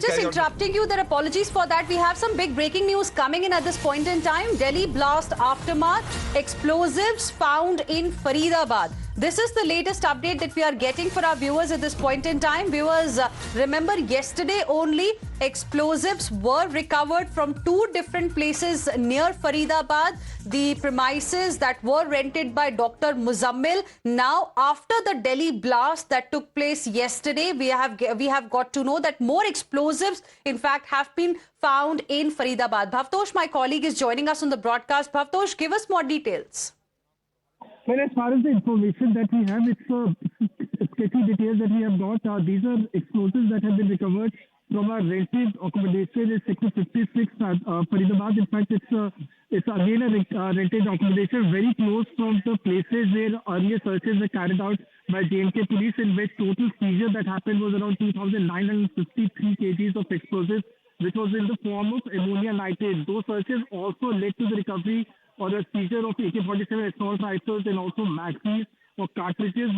Just interrupting you, there are apologies for that. We have some big breaking news coming in at this point in time. Delhi blast aftermath, explosives found in Faridabad. This is the latest update that we are getting for our viewers at this point in time. Viewers, remember yesterday only explosives were recovered from two different places near Faridabad. The premises that were rented by Dr. Muzammil. Now, after the Delhi blast that took place yesterday, we have got to know that more explosives, in fact, have been found in Faridabad. Bhavtosh, my colleague, is joining us on the broadcast. Bhavtosh, give us more details. Well, as far as the information that we have, it's sketchy details that we have got. These are explosives that have been recovered from a rented accommodation in Sector 56, Faridabad. In fact, it's again a rented accommodation very close from the places where earlier searches were carried out by J&K police, in which total seizure that happened was around 2,953 kgs of explosives, which was in the form of ammonia nitrate. Those searches also led to the recovery or a seizure of AK-47 assault rifles and also magazines or cartridges,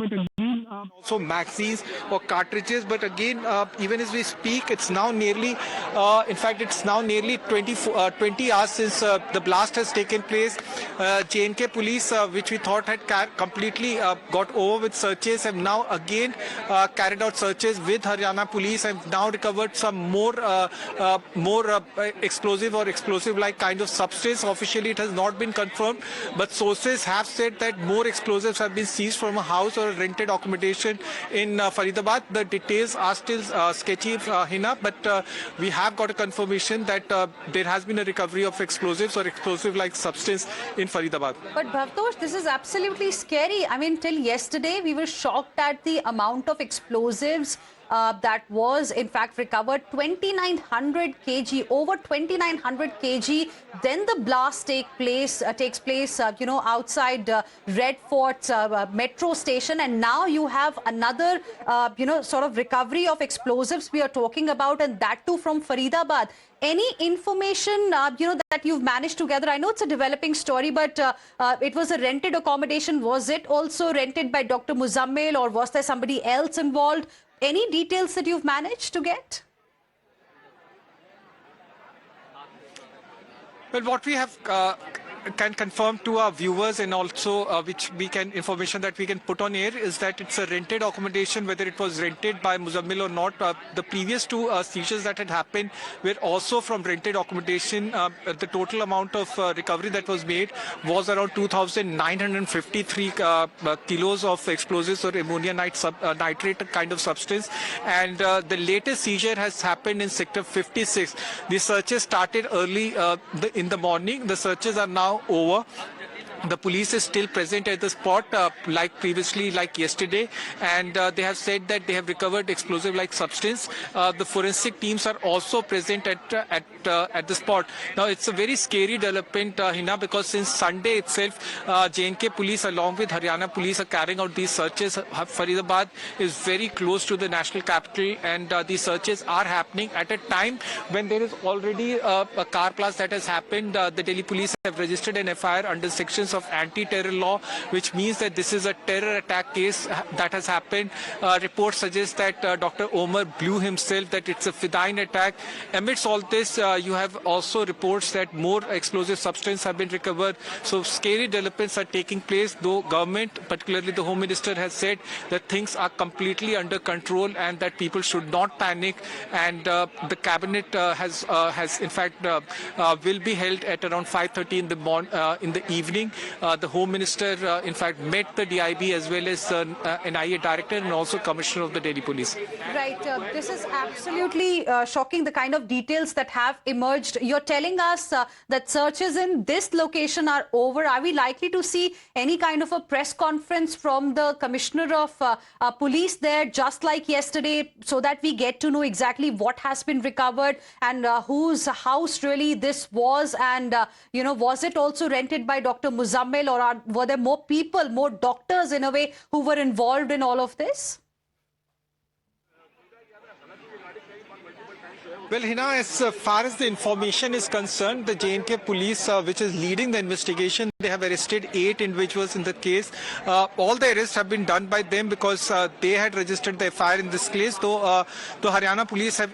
but again even as we speak, it's now nearly 20 hours since the blast has taken place. J&K police, which we thought had completely got over with searches, have now again carried out searches with Haryana police and now recovered some more explosive or explosive-like kind of substance. Officially, it has not been confirmed, but sources have said that more explosives have been seized from a house or a rented accommodation in Faridabad. The details are still sketchy, Hina, but we have got a confirmation that there has been a recovery of explosives or explosive-like substance in Faridabad. But Bhavtosh, this is absolutely scary. I mean, till yesterday, we were shocked at the amount of explosives that was in fact recovered, 2,900 kg, over 2,900 kg. Then the blast takes place, outside Red Fort's metro station, and now you have another, sort of recovery of explosives we are talking about, and that too from Faridabad. Any information, that you've managed to gather? I know it's a developing story, but it was a rented accommodation. Was it also rented by Dr. Muzammil, or was there somebody else involved? Any details that you've managed to get? Well, what we have can confirm to our viewers, and also information that we can put on air, is that it's a rented accommodation. Whether it was rented by Muzammil or not, the previous two seizures that had happened were also from rented accommodation. The total amount of recovery that was made was around 2,953 kilos of explosives or ammonia nitrate kind of substance, and the latest seizure has happened in Sector 56. The searches started early in the morning. The searches are now over. The police is still present at the spot, like previously, like yesterday, and they have said that they have recovered explosive-like substance. The forensic teams are also present at the spot. Now, it's a very scary development, Hina, because since Sunday itself, J&K police along with Haryana police are carrying out these searches. Faridabad is very close to the national capital, and these searches are happening at a time when there is already a car blast that has happened. The Delhi police have registered an FIR under sections of anti-terror law, which means that this is a terror attack case that has happened. Reports suggest that Dr. Omar blew himself, that it's a Fidayeen attack. Amidst all this, you have also reports that more explosive substance have been recovered. So scary developments are taking place, though government, particularly the Home Minister, has said that things are completely under control and that people should not panic. And the cabinet has in fact will be held at around 5:30 in the evening. The Home Minister, in fact, met the DIB as well as NIA Director and also Commissioner of the Delhi Police. Right. This is absolutely shocking, the kind of details that have emerged. You're telling us that searches in this location are over. Are we likely to see any kind of a press conference from the Commissioner of Police there, just like yesterday, so that we get to know exactly what has been recovered and whose house really this was? And, was it also rented by Dr. Muzammil, or were there more people, more doctors in a way, who were involved in all of this? Well, Hina, as far as the information is concerned, the J&K police, which is leading the investigation, they have arrested 8 individuals in the case. All the arrests have been done by them because they had registered the FIR in this case. Though the Haryana police have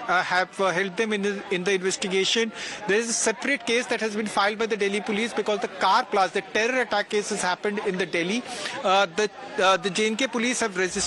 helped them in the investigation. There is a separate case that has been filed by the Delhi police because the car blast, the terror attack cases happened in the Delhi. The J&K police have registered